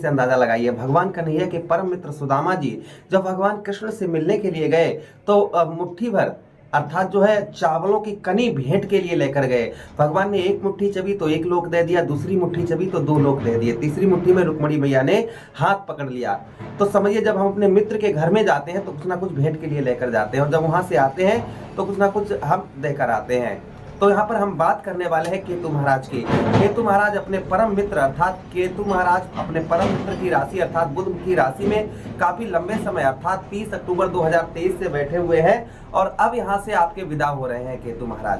से अंदाजा लगाइए। भगवान कन्हैया के परम मित्र सुदामा जी जब भगवान कृष्ण से मिलने के लिए गए तो मुट्ठी भर अर्थात जो है चावलों की कनी भेंट के लिए लेकर गए। भगवान ने एक मुट्ठी चबी तो एक लोक दे दिया, दूसरी मुट्ठी चबी तो दो लोक दे दिए, तीसरी मुट्ठी में रुक्मणी मैया ने हाथ पकड़ लिया। तो समझिए जब हम अपने मित्र के घर में जाते हैं तो कुछ ना कुछ भेंट के लिए लेकर जाते हैं, और जब वहां से आते हैं तो कुछ ना कुछ हम देकर आते हैं। तो यहाँ पर हम बात करने वाले हैं केतु महाराज की। केतु महाराज अपने परम मित्र अर्थात केतु महाराज अपने परम मित्र की राशि अर्थात बुध की राशि में काफी लंबे समय अर्थात 30 अक्टूबर 2023 से बैठे हुए हैं, और अब यहाँ से आपके विदा हो रहे हैं केतु महाराज।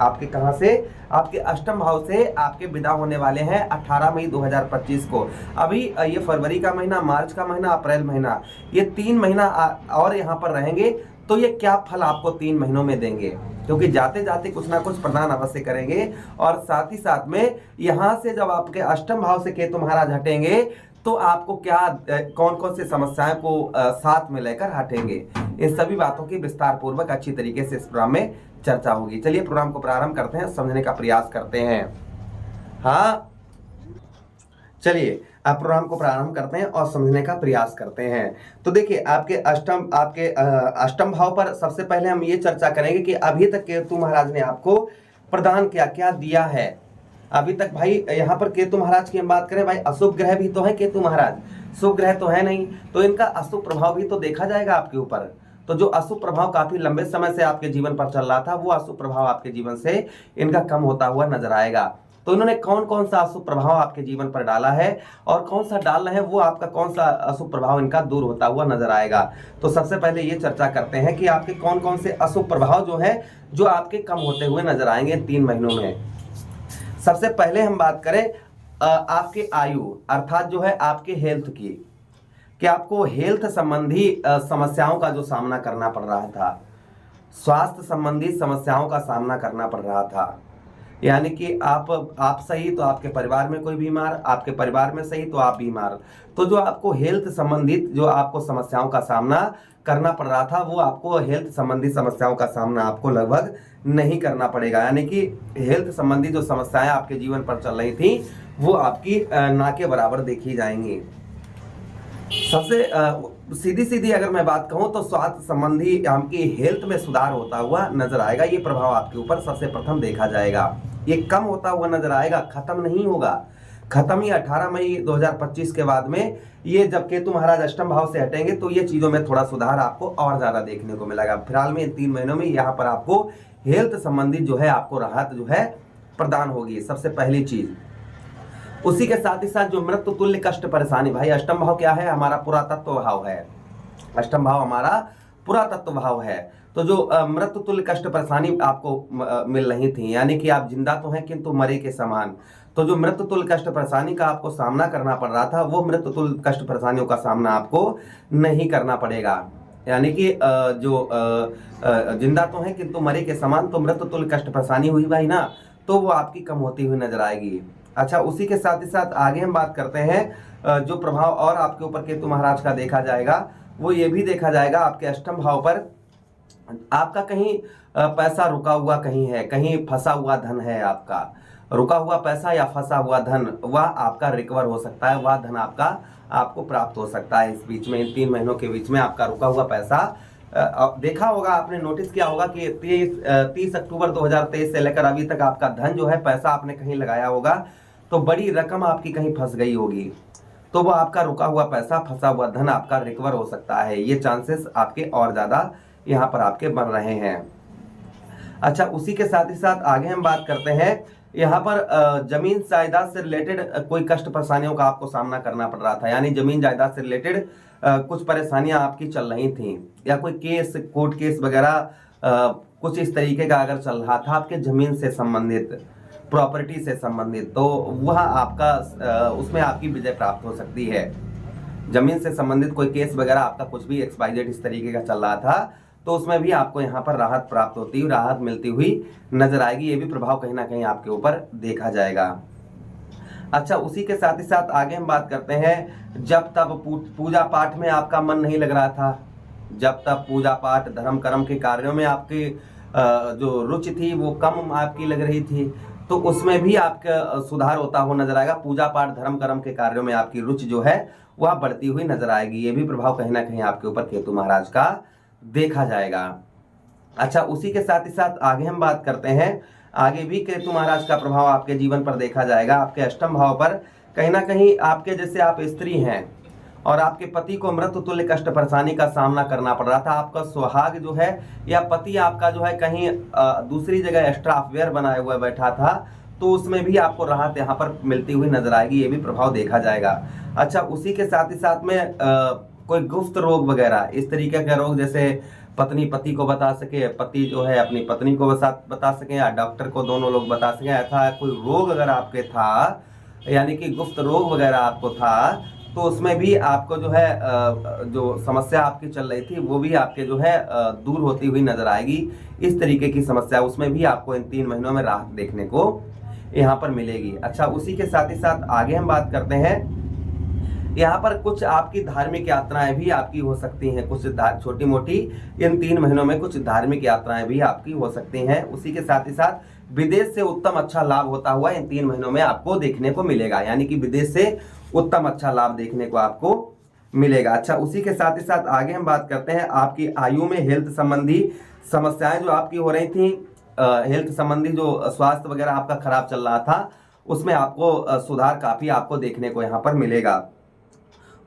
आपके कहां से? आपके अष्टम भाव से आपके विदा होने वाले हैं 18 मई 2025 को। अभी ये फरवरी का महीना, मार्च का महीना, अप्रैल महीना, ये 3 महीना और यहाँ पर रहेंगे। तो ये क्या फल आपको 3 महीनों में देंगे, क्योंकि जाते जाते कुछ ना कुछ प्रदान अवश्य करेंगे। और साथ ही साथ में यहाँ से जब आपके अष्टम भाव से केतु महाराज हटेंगे तो आपको क्या कौन कौन से समस्याएं को साथ में लेकर हटेंगे, इन सभी बातों की विस्तार पूर्वक अच्छी तरीके से इस प्रोग्राम में चर्चा होगी। चलिए प्रोग्राम को प्रारंभ करते हैं, समझने का प्रयास करते हैं। हाँ चलिए आप प्रोग्राम को प्रारंभ करते हैं और समझने का प्रयास करते हैं। तो देखिए आपके अष्टम भाव पर सबसे पहले हम ये चर्चा करेंगे कि अभी तक केतु महाराज ने आपको प्रदान क्या क्या दिया है। अभी तक भाई यहाँ पर केतु महाराज की हम बात करें, भाई अशुभ ग्रह भी तो है केतु महाराज, शुभ ग्रह तो है नहीं, तो इनका अशुभ प्रभाव भी तो देखा जाएगा आपके ऊपर। तो जो अशुभ प्रभाव काफी लंबे समय से आपके जीवन पर चल रहा था, वो अशुभ प्रभाव आपके जीवन से इनका कम होता हुआ नजर आएगा। तो इन्होंने कौन कौन सा अशुभ प्रभाव आपके जीवन पर डाला है और कौन सा डाल रहे हैं, वो आपका कौन सा अशुभ प्रभाव इनका दूर होता हुआ नजर आएगा। तो सबसे पहले ये चर्चा करते हैं कि आपके कौन कौन से अशुभ प्रभाव जो है जो आपके कम होते हुए नजर आएंगे 3 महीनों में। सबसे पहले हम बात करें आपके आयु अर्थात जो है आपके हेल्थ की, कि आपको हेल्थ संबंधी समस्याओं का जो सामना करना पड़ रहा था, स्वास्थ्य संबंधी समस्याओं का सामना करना पड़ रहा था। यानी कि आप सही तो आपके परिवार में कोई बीमार, आपके परिवार में सही तो आप बीमार। तो जो आपको हेल्थ संबंधित जो आपको समस्याओं का सामना करना पड़ रहा था, वो आपको हेल्थ संबंधी समस्याओं का सामना आपको लगभग नहीं करना पड़ेगा। यानी कि हेल्थ संबंधी जो समस्याएं आपके जीवन पर चल रही थी वो आपकी ना के बराबर देखी जाएंगी। सबसे सीधी सीधी अगर मैं बात कहूं तो स्वास्थ्य संबंधी आपकी हेल्थ में सुधार होता हुआ नजर आएगा। ये प्रभाव आपके ऊपर सबसे प्रथम देखा जाएगा। ये कम होता हुआ नजर आएगा, खत्म नहीं होगा। खत्म ही 18 मई 2025 के बाद में, ये जब केतु महाराज अष्टम भाव से हटेंगे तो ये चीजों में थोड़ा सुधार आपको और ज्यादा देखने को मिलेगा। फिलहाल में 3 महीनों में यहाँ पर आपको हेल्थ संबंधी जो है आपको राहत जो है प्रदान होगी, सबसे पहली चीज। उसी के साथ ही साथ जो मृत्यु तुल्य कष्ट परेशानी, भाई अष्टम भाव क्या है? हमारा पुरातत्व भाव है। अष्टम भाव हमारा पुरातत्व भाव है। तो जो मृत्यु तुल्य कष्ट परेशानी आपको मिल रही थी, यानी कि आप जिंदा तो हैं किंतु मरे के समान, तो जो मृत्यु तुल्य कष्ट परेशानी का आपको सामना करना पड़ रहा था, वो मृत्यु तुल्य कष्ट परेशानियों का सामना आपको नहीं करना पड़ेगा। यानी कि जो जिंदा तो हैं किंतु मरे के समान, तो मृत्यु तुल्य कष्ट परेशानी हुई भाई ना, तो वो आपकी कम होती हुई नजर आएगी। अच्छा, उसी के साथ ही साथ आगे हम बात करते हैं जो प्रभाव और आपके ऊपर केतु महाराज का देखा जाएगा, वो ये भी देखा जाएगा आपके अष्टम भाव पर आपका कहीं पैसा रुका हुआ कहीं है, कहीं फंसा हुआ धन है। आपका रुका हुआ पैसा या फंसा हुआ धन वह आपका रिकवर हो सकता है, वह धन आपको प्राप्त हो सकता है। इस बीच में इन 3 महीनों के बीच में आपका रुका हुआ पैसा देखा होगा आपने, नोटिस किया होगा कि 30 अक्टूबर 2023 से लेकर अभी तक आपका धन जो है, पैसा आपने कहीं लगाया होगा तो बड़ी रकम आपकी कहीं फंस गई होगी, तो वो आपका रुका हुआ पैसा, फंसा हुआ धन आपका रिकवर हो सकता है। ये चांसेस आपके और ज्यादा यहाँ पर आपके बन रहे हैं। अच्छा, उसी के साथ ही साथ आगे हम बात करते हैं, यहाँ पर जमीन जायदाद से रिलेटेड कोई कष्ट परेशानियों का आपको सामना करना पड़ रहा था, यानी जमीन जायदाद से रिलेटेड कुछ परेशानियां आपकी चल रही थी, या कोई केस, कोर्ट केस वगैरह कुछ इस तरीके का अगर चल रहा था आपके जमीन से संबंधित, प्रॉपर्टी से संबंधित, तो वह आपका उसमें आपकी विजय प्राप्त हो सकती है। जमीन से संबंधित कोई केस वगैरह आपका कुछ भी XYZ इस तरीके का चल रहा था, तो उसमें भी आपको यहाँ पर राहत प्राप्त होती हुई, राहत मिलती हुई नजर आएगी। ये भी प्रभाव कहीं ना कहीं आपके ऊपर देखा जाएगा। अच्छा, उसी के साथ ही साथ आगे हम बात करते हैं, जब तब पूजा पाठ में आपका मन नहीं लग रहा था, जब तब पूजा पाठ धर्म कर्म के कार्यों में आपकी जो रुचि थी वो कम आपकी लग रही थी, तो उसमें भी आपका सुधार होता हुआ नजर आएगा। पूजा पाठ धर्म कर्म के कार्यों में आपकी रुचि जो है वह बढ़ती हुई नजर आएगी। ये भी प्रभाव कहीं ना कहीं आपके ऊपर केतु महाराज का देखा जाएगा। अच्छा, उसी के साथ ही साथ आगे हम बात करते हैं, आगे भी केतु महाराज का प्रभाव आपके जीवन पर देखा जाएगा। आपके अष्टम भाव पर कहीं ना कहीं आपके, जैसे आप स्त्री हैं और आपके पति को मृत्यु तुल्य कष्ट परेशानी का सामना करना पड़ रहा था, आपका सुहाग जो है या पति आपका जो है कहीं दूसरी जगह एक्स्ट्रा अफेयर बनाए हुए बैठा था, तो उसमें भी आपको राहत यहाँ पर मिलती हुई नजर आएगी। ये भी प्रभाव देखा जाएगा। अच्छा, उसी के साथ ही साथ में कोई गुप्त रोग वगैरह इस तरीके का रोग, जैसे पत्नी पति को बता सके, पति जो है अपनी पत्नी को बता सके, या डॉक्टर को, दोनों लोग बता सके, ऐसा कोई रोग अगर आपके था, यानी कि गुप्त रोग वगैरह आपको था, तो उसमें भी आपको जो है जो समस्या आपकी चल रही थी वो भी आपके जो है दूर होती हुई नजर आएगी। इस तरीके की समस्या उसमें भी आपको इन 3 महीनों में राहत देखने को यहाँ पर मिलेगी। अच्छा, उसी के साथ ही साथ आगे हम बात करते हैं, यहाँ पर कुछ आपकी धार्मिक यात्राएं भी आपकी हो सकती हैं, कुछ छोटी मोटी इन 3 महीनों में कुछ धार्मिक यात्राएं भी आपकी हो सकती हैं। उसी के साथ ही साथ विदेश से उत्तम अच्छा लाभ होता हुआ इन 3 महीनों में आपको देखने को मिलेगा, यानी कि विदेश से उत्तम अच्छा लाभ देखने को आपको मिलेगा। अच्छा, उसी के साथ ही साथ आगे हम बात करते हैं, आपकी आयु में हेल्थ संबंधी समस्याएं जो आपकी हो रही थी, हेल्थ संबंधी जो स्वास्थ्य वगैरह आपका खराब चल रहा था, उसमें आपको सुधार काफी आपको देखने को यहाँ पर मिलेगा।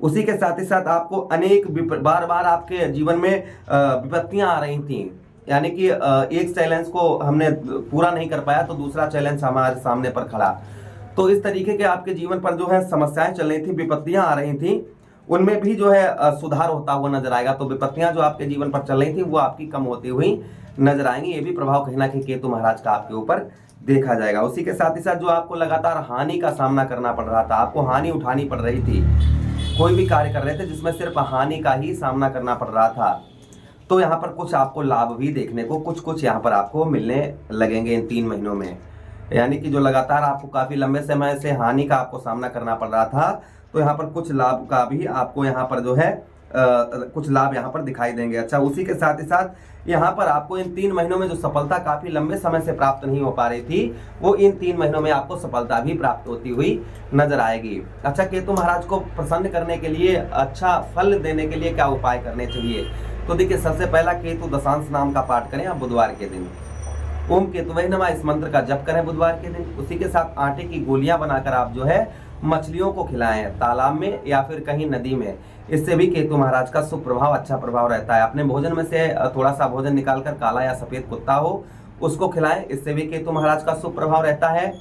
उसी के साथ ही साथ आपको अनेक बार बार आपके जीवन में विपत्तियां आ रही थी, यानी कि एक चैलेंज को हमने पूरा नहीं कर पाया तो दूसरा चैलेंज हमारे सामने पर खड़ा, तो इस तरीके के आपके जीवन पर जो है समस्याएं चल रही थी, विपत्तियां आ रही थी, उनमें भी जो है सुधार होता हुआ नजर आएगा। तो विपत्तियां जो आपके जीवन पर चल रही थी वो आपकी कम होती हुई नजर आएंगी। ये भी प्रभाव कहीं ना कहीं केतु महाराज का आपके ऊपर देखा जाएगा। उसी के साथ ही साथ जो आपको लगातार हानि का सामना करना पड़ रहा था, आपको हानि उठानी पड़ रही थी, कोई भी कार्य कर रहे थे जिसमें सिर्फ हानि का ही सामना करना पड़ रहा था, तो यहाँ पर कुछ आपको लाभ भी देखने को कुछ यहाँ पर आपको मिलने लगेंगे इन 3 महीनों में। यानी कि जो लगातार आपको काफी लंबे समय से हानि का आपको सामना करना पड़ रहा था, तो यहाँ पर कुछ लाभ का भी आपको यहाँ पर जो है कुछ लाभ यहाँ पर दिखाई देंगे। अच्छा, उसी के साथ ही साथ यहाँ पर आपको इन 3 महीनों में जो सफलता काफी लंबे समय से प्राप्त नहीं हो पा रही थी, वो इन 3 महीनों में आपको सफलता भी प्राप्त होती हुई नजर आएगी। अच्छा, केतु महाराज को प्रसन्न करने के लिए, अच्छा फल देने के लिए क्या उपाय करने चाहिए? तो देखिए, सबसे पहला केतु दशांश नाम का पाठ करें आप बुधवार के दिन। ओम केतुवे नमः इस मंत्र का जप करें बुधवार के दिन। उसी के साथ आटे की गोलियां बनाकर आप जो है मछलियों को खिलाएं, तालाब में या फिर कहीं नदी में। इससे भी केतु महाराज का शुभ प्रभाव, अच्छा प्रभाव रहता है। अपने भोजन में से थोड़ा सा भोजन निकालकर काला या सफेद कुत्ता हो उसको खिलाएं, इससे भी केतु महाराज का शुभ प्रभाव रहता है।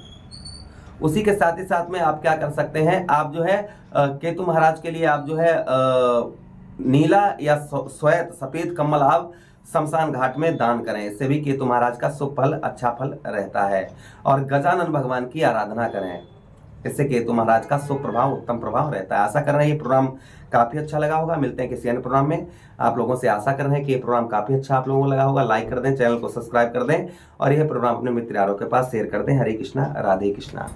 उसी के साथ ही साथ में आप क्या कर सकते हैं, आप जो है केतु महाराज के लिए आप जो है नीला या श्वेत सफेद कमल आप शमशान घाट में दान करें, इससे भी केतु महाराज का शुभ फल, अच्छा फल रहता है। और गजानन भगवान की आराधना करें, इससे केतु महाराज का शुभ प्रभाव, उत्तम प्रभाव रहता है। आशा कर रहे हैं ये प्रोग्राम काफी अच्छा लगा होगा। मिलते हैं किसी अन्य प्रोग्राम में। आप लोगों से आशा कर रहे हैं कि ये प्रोग्राम काफी अच्छा आप लोगों को लगा होगा। लाइक कर दें, चैनल को सब्सक्राइब कर दें और यह प्रोग्राम अपने मित्र यारों के पास शेयर कर दें। हरे कृष्णा, राधे कृष्णा।